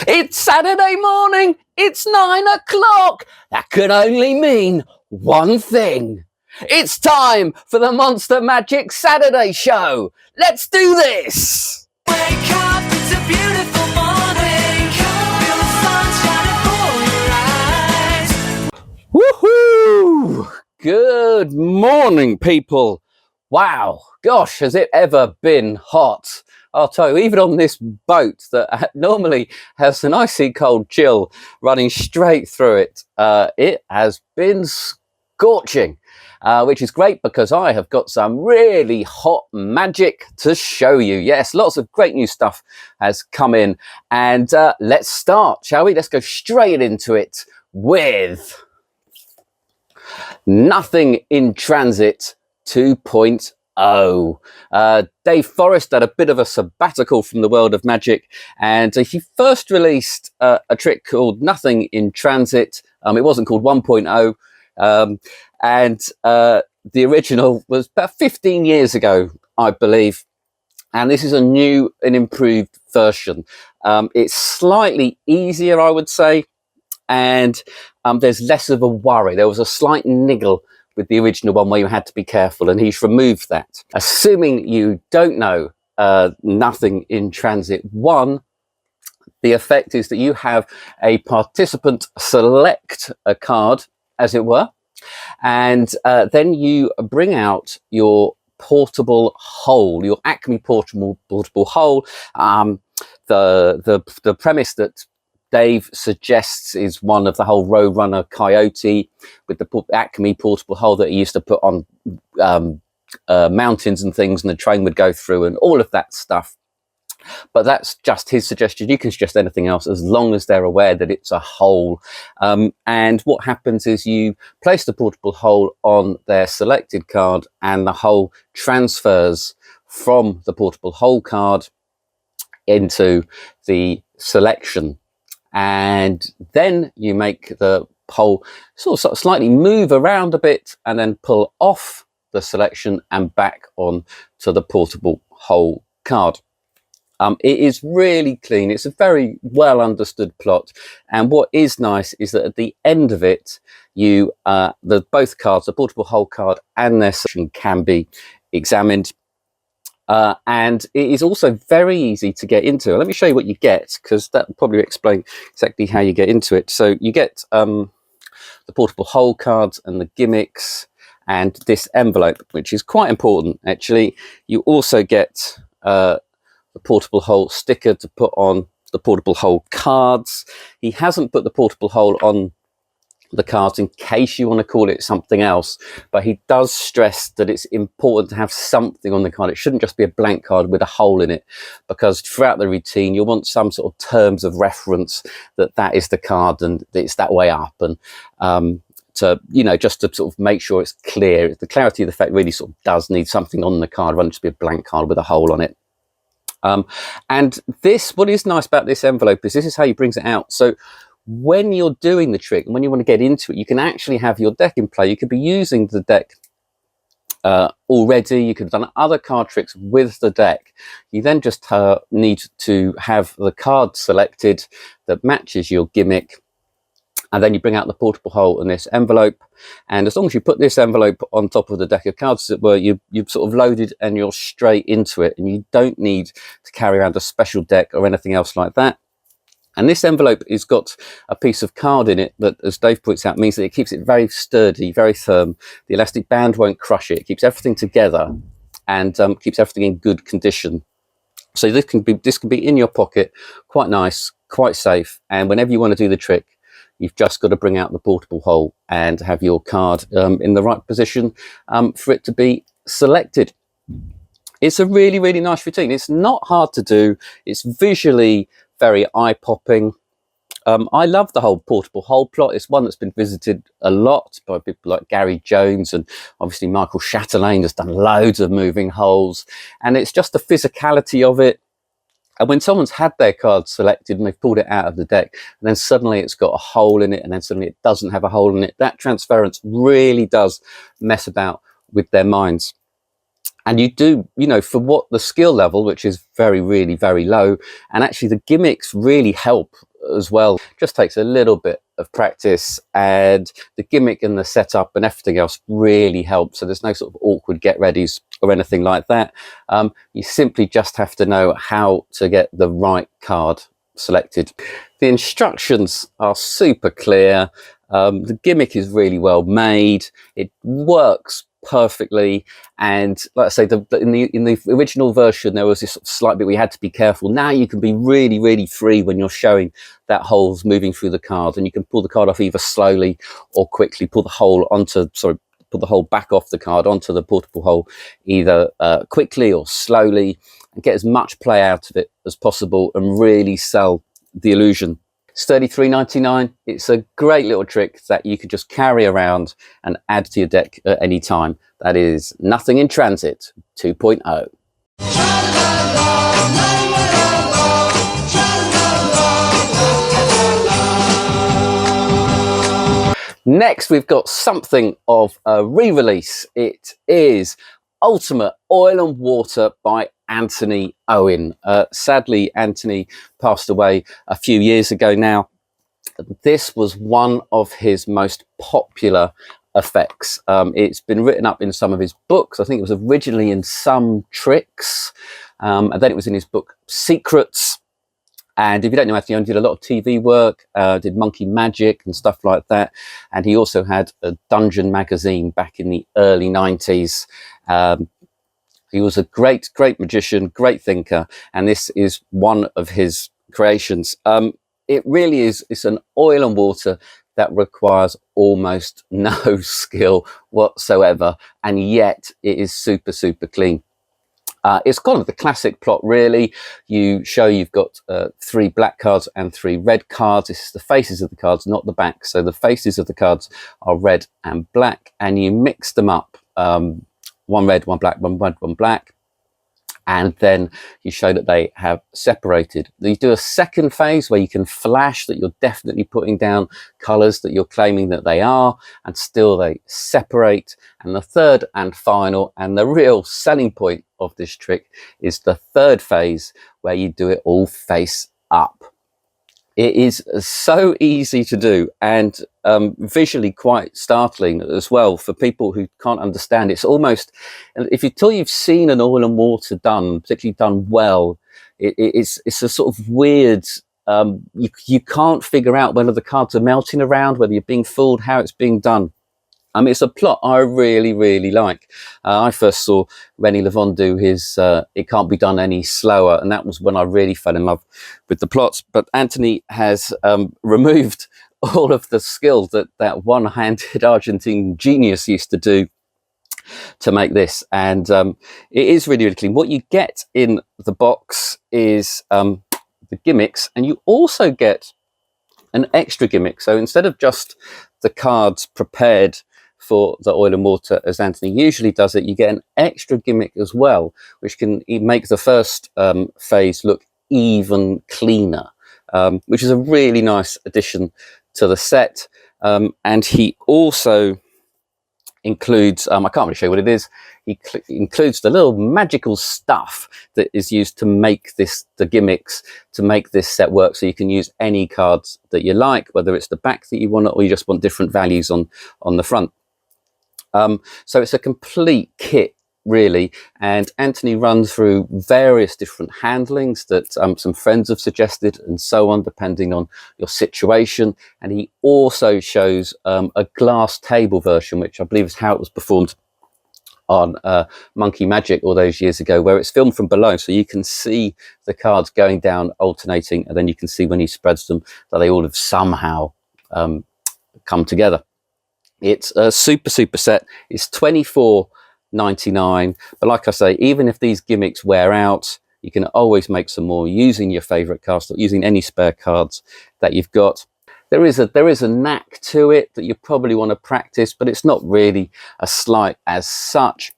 It's Saturday morning. It's 9 o'clock. That could only mean one thing. It's time for the Monster Magic Saturday show. Let's do this. Wake up, it's a beautiful morning. Feel the sun shining for your eyes. Woohoo! Good morning, people. Wow, gosh, has it ever been hot? I'll tell you, even on this boat that normally has an icy cold chill running straight through it, it has been scorching, which is great because I have got some really hot magic to show you. Yes, lots of great new stuff has come in, and let's start, shall we? Let's go straight into it with Nothing in Transit 2.0. Dave Forrest had a bit of a sabbatical from the world of magic, and he first released a trick called Nothing in Transit. It wasn't called 1.0, and the original was about 15 years ago, I believe, and this is a new and improved version. It's slightly easier, I would say, and there's less of a worry. There was a slight niggle with the original one where you had to be careful, and he's removed that. Assuming you don't know Nothing in Transit 1, the effect is that you have a participant select a card, as it were, and then you bring out your portable hole, your Acme portable hole. The premise that Dave suggests is one of the whole Roadrunner Coyote with the Acme portable hole that he used to put on mountains and things, and the train would go through and all of that stuff. But that's just his suggestion. You can suggest anything else as long as they're aware that it's a hole. And what happens is you place the portable hole on their selected card, and the hole transfers from the portable hole card into the selection. And then you make the hole sort of slightly move around a bit and then pull off the selection and back on to the portable hole card. It is really clean. It's a very well understood plot. And what is nice is that at the end of it, you both cards, the portable hole card and their selection, can be examined. And it is also very easy to get into. Let me show you what you get, because that will probably explain exactly how you get into it. So you get the portable hole cards and the gimmicks and this envelope, which is quite important, actually. You also get the portable hole sticker to put on the portable hole cards. He hasn't put the portable hole on the cards in case you want to call it something else, but he does stress that it's important to have something on the card. It shouldn't just be a blank card with a hole in it, because throughout the routine you'll want some sort of terms of reference that is the card and it's that way up, and to, you know, just to sort of make sure it's clear. The clarity of the fact really sort of does need something on the card, rather than just be a blank card with a hole on it. And what is nice about this envelope is this is how he brings it out. So when you're doing the trick and when you want to get into it, you can actually have your deck in play. You could be using the deck already. You could have done other card tricks with the deck. You then just need to have the card selected that matches your gimmick, and then you bring out the portable hole in this envelope. And as long as you put this envelope on top of the deck of cards, as it were, you've sort of loaded and you're straight into it, and you don't need to carry around a special deck or anything else like that. And this envelope has got a piece of card in it that, as Dave points out, means that it keeps it very sturdy, very firm. The elastic band won't crush it. It keeps everything together and keeps everything in good condition. So this can be in your pocket, quite nice, quite safe. And whenever you want to do the trick, you've just got to bring out the portable hole and have your card in the right position for it to be selected. It's a really, really nice routine. It's not hard to do. It's visually very eye-popping. I love the whole portable hole plot. It's one that's been visited a lot by people like Gary Jones, and obviously Michael Chatelaine has done loads of moving holes. And it's just the physicality of it. And when someone's had their card selected and they've pulled it out of the deck, and then suddenly it's got a hole in it, and then suddenly it doesn't have a hole in it, that transference really does mess about with their minds. And you do, you know, for what the skill level, which is really, very low, and actually the gimmicks really help as well. Just takes a little bit of practice, and the gimmick and the setup and everything else really helps. So there's no sort of awkward get readies or anything like that. You simply just have to know how to get the right card selected. The instructions are super clear. The gimmick is really well made. It works perfectly, and like I say, in the original version there was this sort of slight bit we had to be careful. Now you can be really free when you're showing that hole's moving through the card, and you can pull the card off either slowly or quickly. Pull the hole back off the card onto the portable hole either quickly or slowly, and get as much play out of it as possible and really sell the illusion. It's $33.99. It's a great little trick that you can just carry around and add to your deck at any time. That is Nothing in Transit 2.0. Next, we've got something of a re-release. It is Ultimate Oil and Water by Anthony Owen. Sadly, Anthony passed away a few years ago now. This was one of his most popular effects. It's been written up in some of his books. I think it was originally in Some Tricks, and then it was in his book Secrets. And if you don't know, Anthony Owen did a lot of TV work, did Monkey Magic and stuff like that. And he also had a Dungeon magazine back in the early 90s. He was a great magician, great thinker, and this is one of his creations. It really is, it's an oil and water that requires almost no skill whatsoever, and yet it is super clean. It's kind of the classic plot, really. You've got 3 black cards and 3 red cards. This is the faces of the cards, not the back. So the faces of the cards are red and black, and you mix them up. One red, one black, one red, one black. And then you show that they have separated. You do a second phase where you can flash that you're definitely putting down colours that you're claiming that they are, and still they separate. And the third and final, and the real selling point of this trick, is the third phase where you do it all face up. It is so easy to do, and visually quite startling as well for people who can't understand. It's almost, till you've seen an oil and water done, particularly done well, it's a sort of weird, you can't figure out whether the cards are melting around, whether you're being fooled, how it's being done. It's a plot I really like. I first saw Rennie Levon do his It Can't Be Done Any Slower, and that was when I really fell in love with the plots. But Anthony has removed all of the skill that one-handed Argentine genius used to do to make this, and it is really clean. What you get in the box is the gimmicks, and you also get an extra gimmick. So instead of just the cards prepared for the oil and water, as Anthony usually does it, you get an extra gimmick as well, which can make the first phase look even cleaner, which is a really nice addition to the set. And he also includes, I can't really show you what it is, he includes the little magical stuff that is used to make the gimmicks, to make this set work. So you can use any cards that you like, whether it's the back that you want, or you just want different values on the front. So it's a complete kit, really, and Anthony runs through various different handlings that some friends have suggested and so on, depending on your situation. And he also shows a glass table version, which I believe is how it was performed on Monkey Magic all those years ago, where it's filmed from below, so you can see the cards going down, alternating, and then you can see when he spreads them that they all have somehow come together. It's a super set. It's $24.99, but like I say, even if these gimmicks wear out, you can always make some more using your favorite cards, using any spare cards that you've got. There is a knack to it that you probably want to practice, but it's not really a sleight as such.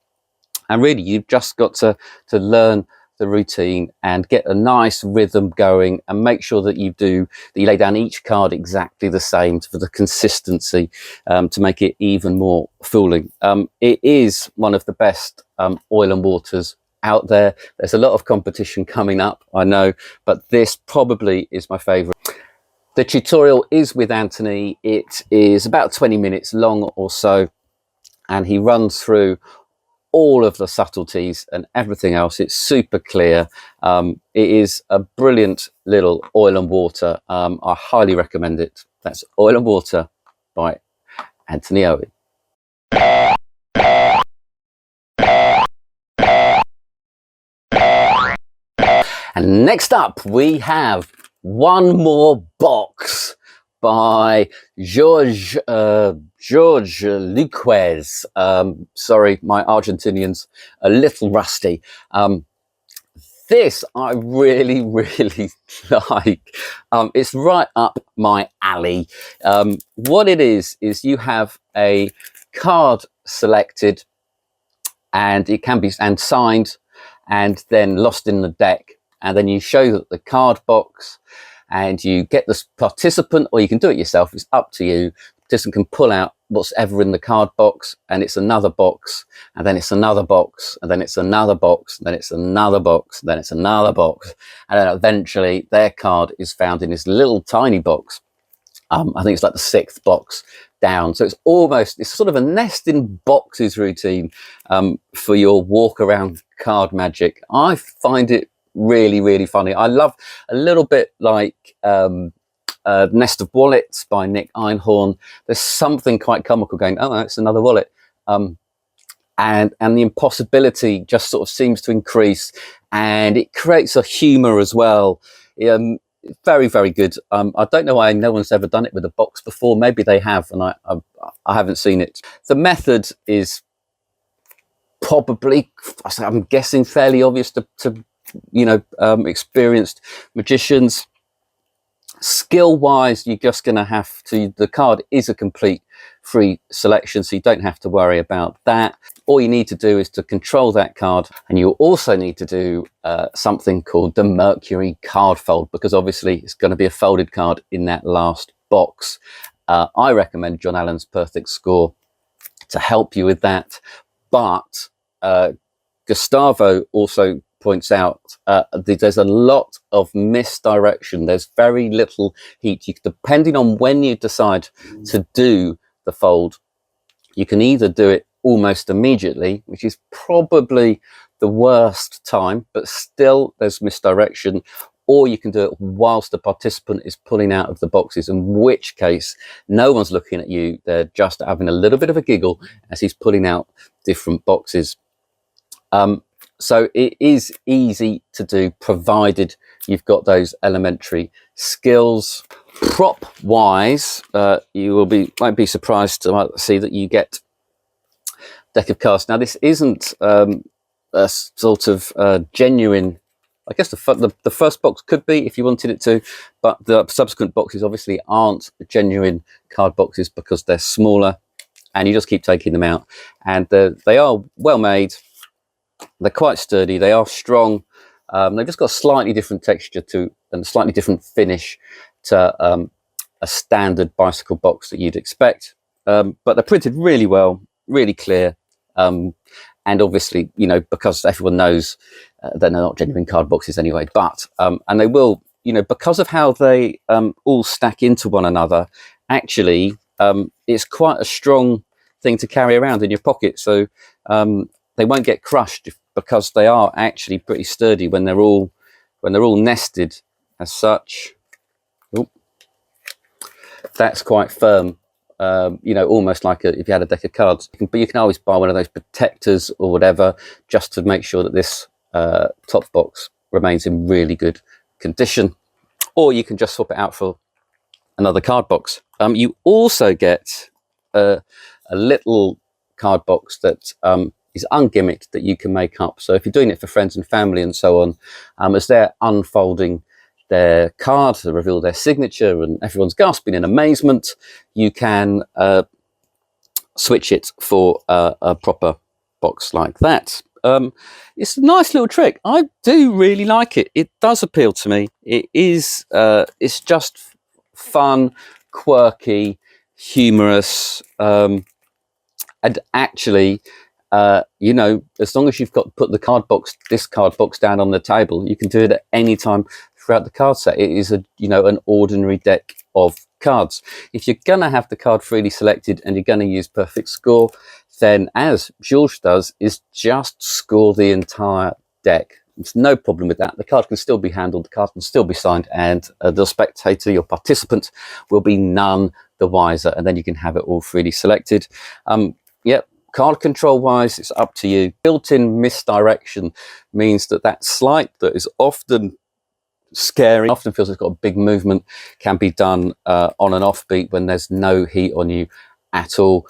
And really, you've just got to learn the routine and get a nice rhythm going, and make sure that you lay down each card exactly the same for the consistency, to make it even more fooling. It is one of the best oil and waters out there. There's a lot of competition coming up, I know, but this probably is my favorite. The tutorial is with Anthony. It is about 20 minutes long or so, and he runs through all of the subtleties and everything else. It's super clear. It is a brilliant little oil and water. I highly recommend it. That's Oil and Water by Anthony Owen. And next up, we have one more box by George Luquez. Sorry, my Argentinian's a little rusty. This I really, really like. It's right up my alley. What it is you have a card selected, and it can be signed and then lost in the deck. And then you show the card box and you get the participant, or you can do it yourself. It's up to you. The participant can pull out what's ever in the card box, and it's another box, and then it's another box, and then it's another box, and then it's another box, and then it's another box. And then eventually their card is found in this little tiny box. I think it's like the 6th box down. So it's sort of a nest in boxes routine for your walk around card magic. I find it really, really funny. I love a little bit like Nest of Wallets by Nick Einhorn. There's something quite comical going, oh, it's another wallet. And the impossibility just sort of seems to increase, and it creates a humor as well. Very, very good. I don't know why no one's ever done it with a box before. Maybe they have, and I haven't seen it. The method is probably, I'm guessing, fairly obvious to experienced magicians. Skill wise, you're just going to have to, the card is a complete free selection, so you don't have to worry about that. All you need to do is to control that card, and you also need to do something called the Mercury card fold, because obviously it's going to be a folded card in that last box. I recommend John Allen's Perfect Score to help you with that, but Gustavo also points out there's a lot of misdirection. There's very little heat. Depending on when you decide to do the fold, you can either do it almost immediately, which is probably the worst time, but still there's misdirection, or you can do it whilst the participant is pulling out of the boxes, in which case no one's looking at you. They're just having a little bit of a giggle as he's pulling out different boxes. So it is easy to do, provided you've got those elementary skills. Prop wise, you might be surprised to see that you get deck of cards. Now, this isn't a sort of genuine. I guess the first box could be if you wanted it to, but the subsequent boxes obviously aren't genuine card boxes because they're smaller, and you just keep taking them out. And they are well made. They're quite sturdy. They are strong. They've just got a slightly different texture to and a slightly different finish to a standard bicycle box that you'd expect. But they're printed really well, really clear. And obviously, because everyone knows they're not genuine card boxes anyway. But and they will, because of how they all stack into one another. Actually, it's quite a strong thing to carry around in your pocket. So they won't get crushed because they are actually pretty sturdy when they're all nested as such. Ooh. That's quite firm, almost like if you had a deck of cards. But you can always buy one of those protectors or whatever, just to make sure that this top box remains in really good condition. Or you can just swap it out for another card box. You also get a little card box that is ungimmicked that you can make up. So if you're doing it for friends and family and so on, as they're unfolding their card to reveal their signature and everyone's gasping in amazement, you can switch it for a proper box like that. It's a nice little trick. I do really like it. It does appeal to me. It is it's just fun, quirky, humorous, and actually as long as you've put this card box down on the table, you can do it at any time throughout the card set. It is an ordinary deck of cards. If you're going to have the card freely selected and you're going to use perfect score, then as George does, is just score the entire deck. There's no problem with that. The card can still be handled, the card can still be signed, and the spectator, your participant, will be none the wiser, and then you can have it all freely selected. Yep. Card control wise, it's up to you. Built-in misdirection means that slight that is often scary, often feels it's got a big movement, can be done on an offbeat when there's no heat on you at all.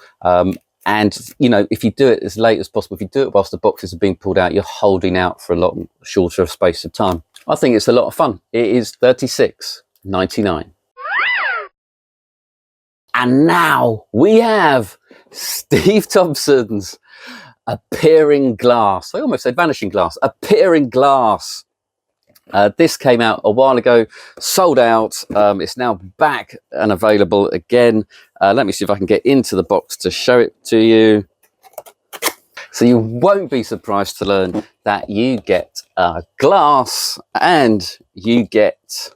And if you do it as late as possible, if you do it whilst the boxes are being pulled out, you're holding out for a lot shorter of space of time. I think it's a lot of fun. It is $36.99. And now we have Steve Thompson's Appearing Glass. I almost said Vanishing Glass. Appearing Glass. This came out a while ago, sold out. It's now back and available again. Let me see if I can get into the box to show it to you. So you won't be surprised to learn that you get a glass and you get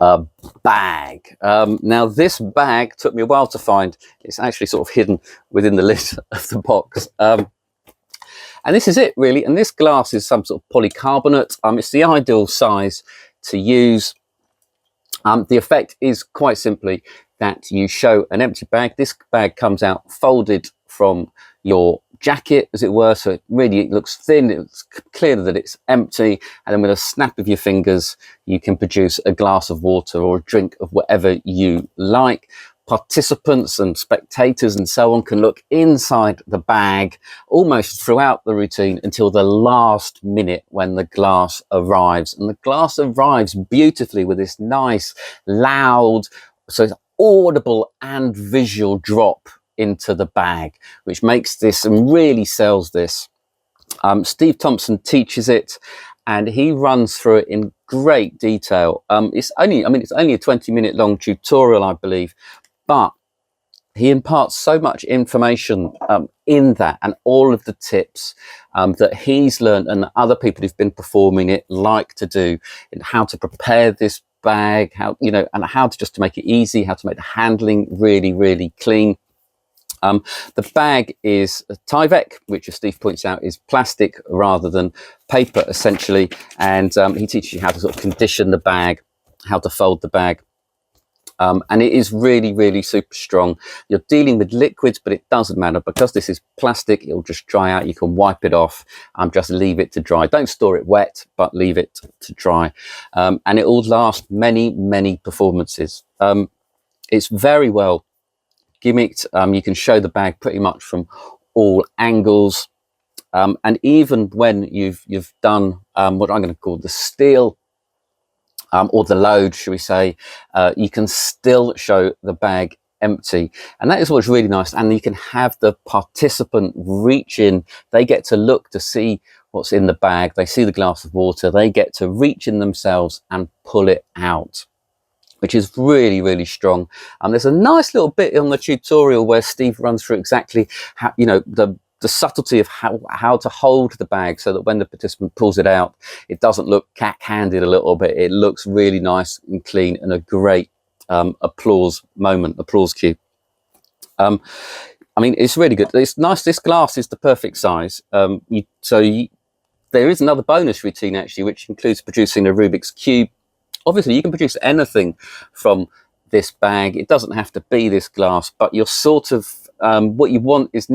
a bag. Now this bag took me a while to find. It's actually sort of hidden within the lid of the box. And this is it really. And this glass is some sort of polycarbonate. It's the ideal size to use. The effect is quite simply that you show an empty bag. This bag comes out folded from your jacket, as it were, so it looks thin, it's clear that it's empty, and then with a snap of your fingers you can produce a glass of water or a drink of whatever you like. Participants and spectators and so on can look inside the bag almost throughout the routine until the last minute when the glass arrives, and the glass arrives beautifully with this nice loud, so it's audible and visual drop into the bag, which makes this and really sells this. Steve Thompson teaches it and he runs through it in great detail. It's only a 20-minute long tutorial, I believe, but he imparts so much information in that, and all of the tips that he's learned and that other people who've been performing it like to do, in how to prepare this bag, and how to make it easy, how to make the handling really, really clean. The bag is a Tyvek, which, as Steve points out, is plastic rather than paper, essentially. And he teaches you how to sort of condition the bag, how to fold the bag. And it is really, really super strong. You're dealing with liquids, but it doesn't matter because this is plastic. It'll just dry out. You can wipe it off and just leave it to dry. Don't store it wet, but leave it to dry. And it will last many, many performances. It's very well gimmicked. You can show the bag pretty much from all angles, and even when you've done what I'm going to call the steal or the load, should we say, you can still show the bag empty, and that is what's really nice. And you can have the participant reach in. They get to look to see what's in the bag. They see the glass of water. They get to reach in themselves and pull it out, which is really, really strong. There's a nice little bit on the tutorial where Steve runs through exactly how, the subtlety of how to hold the bag so that when the participant pulls it out, it doesn't look cack-handed a little bit. It looks really nice and clean, and a great applause cue. It's really good. It's nice. This glass is the perfect size. There is another bonus routine actually, which includes producing a Rubik's Cube. Obviously, you can produce anything from this bag. It doesn't have to be this glass, but you're sort of, what you want is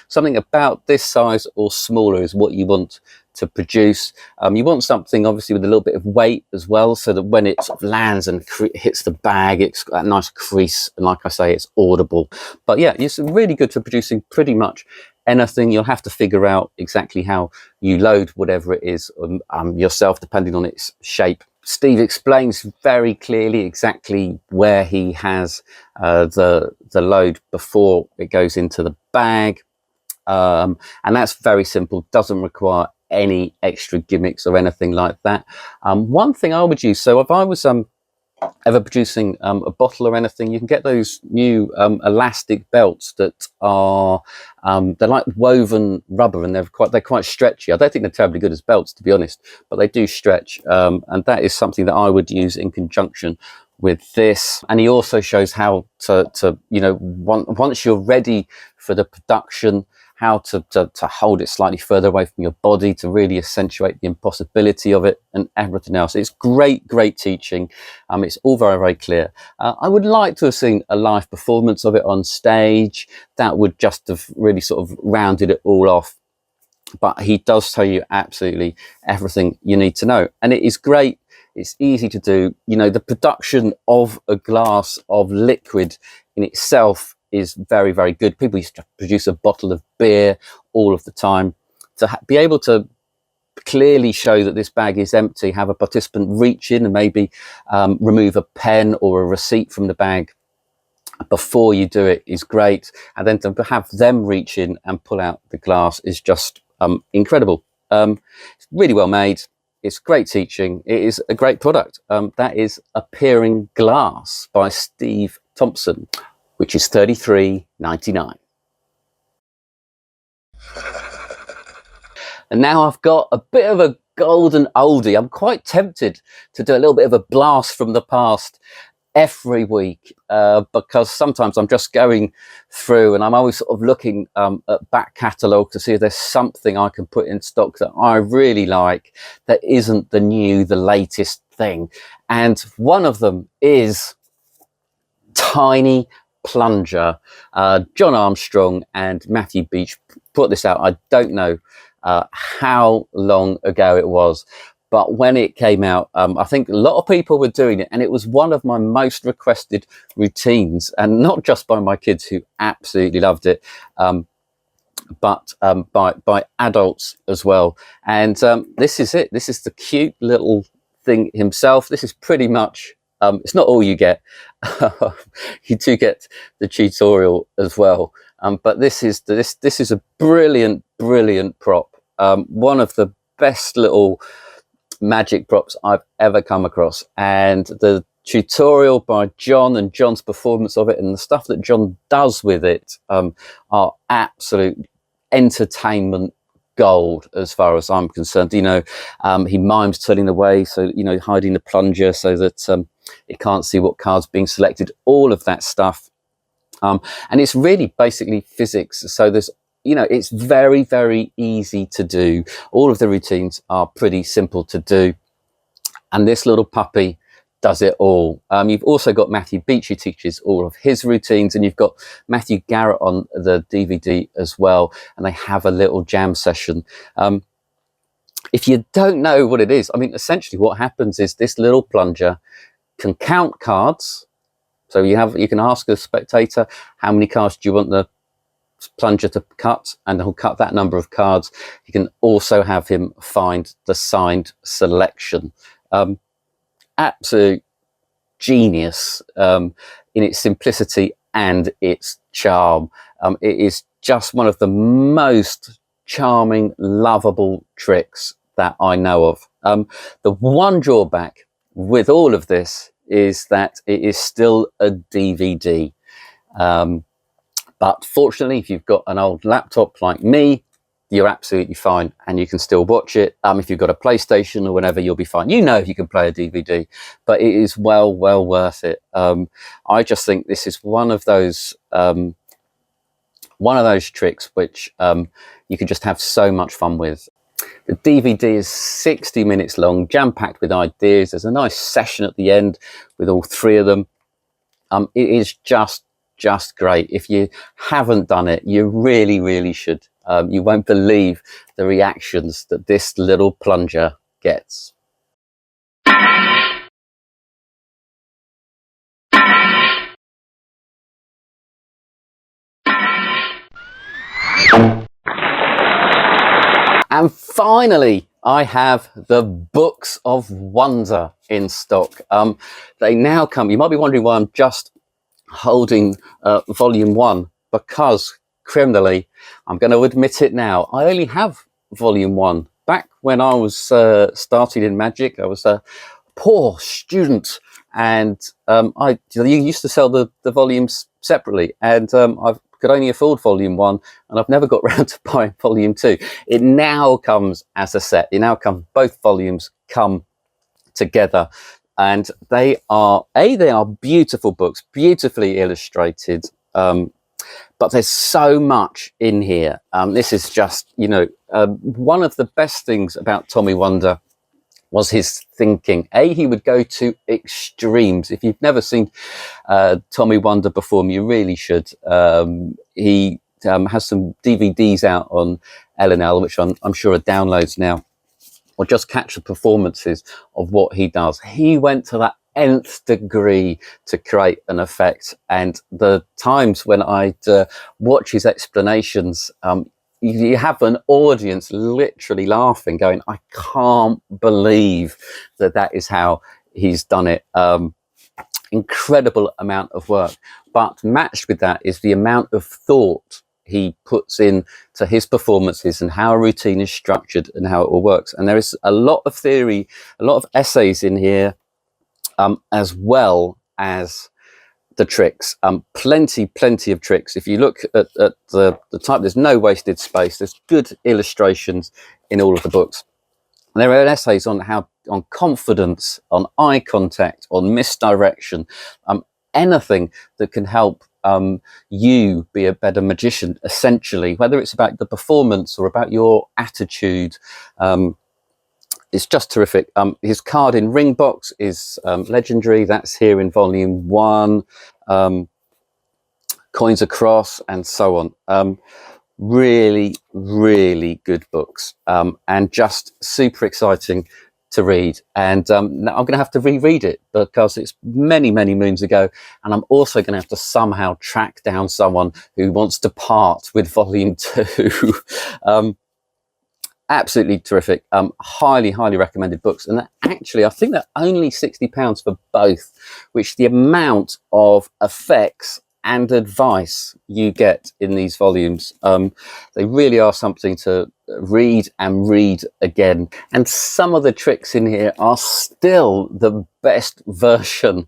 something about this size or smaller is what you want to produce. You want something obviously with a little bit of weight as well, so that when it sort of lands and hits the bag, it's got that nice crease, and like I say, it's audible. But yeah, it's really good for producing pretty much anything. You'll have to figure out exactly how you load whatever it is yourself, depending on its shape. Steve explains very clearly exactly where he has the load before it goes into the bag, and that's very simple. Doesn't require any extra gimmicks or anything like that. One thing I would use, so if I was ever producing a bottle or anything, you can get those new elastic belts that are they're like woven rubber, and they're quite stretchy. I don't think they're terribly good as belts, to be honest, but they do stretch, and that is something that I would use in conjunction with this. And he also shows how to you know, once you're ready for the production, how to hold it slightly further away from your body to really accentuate the impossibility of it, and everything else. It's great teaching. It's all very clear. I would like to have seen a live performance of it on stage. That would just have really sort of rounded it all off. But he does tell you absolutely everything you need to know, and it is great. It's easy to do. You know, the production of a glass of liquid in itself is very good. People used to produce a bottle of beer all of the time. To be able to clearly show that this bag is empty, have a participant reach in and maybe remove a pen or a receipt from the bag before you do it is great. And then to have them reach in and pull out the glass is just incredible. It's really well made. It's great teaching. It is a great product. That is Appearing Glass by Steve Thompson, which is $33.99. And now I've got a bit of a golden oldie. I'm quite tempted to do a little bit of a blast from the past every week, because sometimes I'm just going through and I'm always sort of looking at back catalogue to see if there's something I can put in stock that I really like that isn't the latest thing. And one of them is Tiny Plunger. John Armstrong and Matthew Beach put this out. I don't know how long ago it was, but when it came out, I think a lot of people were doing it, and it was one of my most requested routines, and not just by my kids who absolutely loved it, but by adults as well. And this is it. This is the cute little thing himself. This is pretty much it's not all you get. You do get the tutorial as well, but this is a brilliant prop. One of the best little magic props I've ever come across, and the tutorial by John and John's performance of it and the stuff that John does with it are absolute entertainment gold as far as I'm concerned. You know, he mimes turning away, so, you know, hiding the plunger so that it can't see what card's being selected, all of that stuff. And it's really basically physics. So there's, you know, it's very easy to do. All of the routines are pretty simple to do. And this little puppy does it all. You've also got Matthew Beach, who teaches all of his routines, and you've got Matthew Garrett on the DVD as well, and they have a little jam session. If you don't know what it is, I mean, essentially what happens is this little plunger can count cards. So you can ask a spectator, how many cards do you want the plunger to cut, and he'll cut that number of cards. You can also have him find the signed selection. Absolute genius in its simplicity and its charm. It is just one of the most charming, lovable tricks that I know of. The one drawback with all of this is that it is still a DVD. But fortunately, if you've got an old laptop like me, you're absolutely fine, and you can still watch it. If you've got a PlayStation or whatever, you'll be fine. You know, you can play a DVD, but it is well worth it. I just think this is one of those tricks which you can just have so much fun with. The DVD is 60 minutes long, jam-packed with ideas. There's a nice session at the end with all three of them. It is just great. If you haven't done it, you really should. You won't believe the reactions that this little plunger gets. And finally, I have the Books of Wonder in stock. They now come. You might be wondering why I'm just holding volume 1, because criminally, I'm going to admit it now, I only have volume 1. Back when I was starting in magic, I was a poor student, and you used to sell the volumes separately, and I could only afford volume 1, and I've never got round to buying volume 2. It now comes as a set. Both volumes come together, and they are beautiful books, beautifully illustrated, but there's so much in here. This is just, one of the best things about Tommy Wonder was his thinking. He would go to extremes. If you've never seen Tommy Wonder perform, you really should. He has some DVDs out on L&L, which I'm sure are downloads now, or just catch the performances of what he does. He went to that nth degree to create an effect, and the times when I'd watch his explanations, you have an audience literally laughing, going, I can't believe that is how he's done it. Incredible amount of work, but matched with that is the amount of thought he puts in to his performances and how a routine is structured and how it all works. And there is a lot of theory, a lot of essays in here, as well as the tricks. Plenty of tricks. If you look at the type, there's no wasted space. There's good illustrations in all of the books. And there are essays on confidence, on eye contact, on misdirection, anything that can help you be a better magician, essentially, whether it's about the performance or about your attitude. It's just terrific. His card in ring box is legendary. That's here in volume 1. Coins across and so on. Really good books, and just super exciting to read. And I'm going to have to reread it because it's many moons ago, and I'm also going to have to somehow track down someone who wants to part with volume 2. Absolutely terrific. Highly recommended books. And actually, I think they're only £60 for both, which the amount of effects and advice you get in these volumes, they really are something to read and read again. And some of the tricks in here are still the best version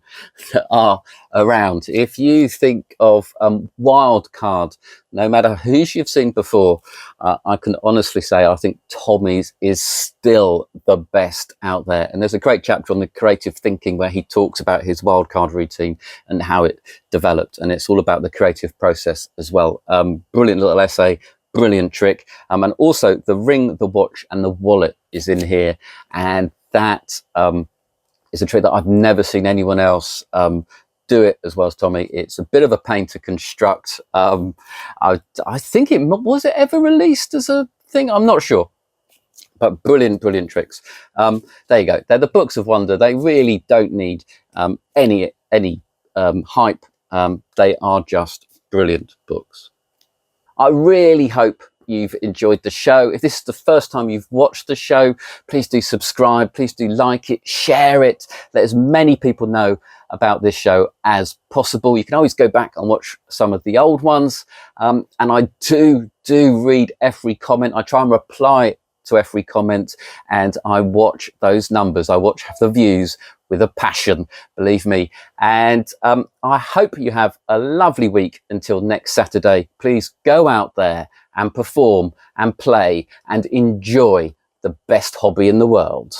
that are around. If you think of wild card, no matter whose you've seen before, I can honestly say I think Tommy's is still the best out there. And there's a great chapter on the creative thinking where he talks about his wild card routine and how it developed, and it's all about the creative process as well. Brilliant little essay, brilliant trick. And also the ring, the watch and the wallet is in here, and that is a trick that I've never seen anyone else do it as well as Tommy. It's a bit of a pain to construct. I think was it ever released as a thing? I'm not sure, but brilliant tricks. There you go. They're the books of wonder. They really don't need any hype. They are just brilliant books. I really hope you've enjoyed the show. If this is the first time you've watched the show, please do subscribe, please do like it, share it, let as many people know about this show as possible. You can always go back and watch some of the old ones, and I do read every comment. I try and reply to every comment, and I watch those numbers, I watch the views with a passion, believe me. And I hope you have a lovely week until next Saturday. Please go out there and perform and play and enjoy the best hobby in the world.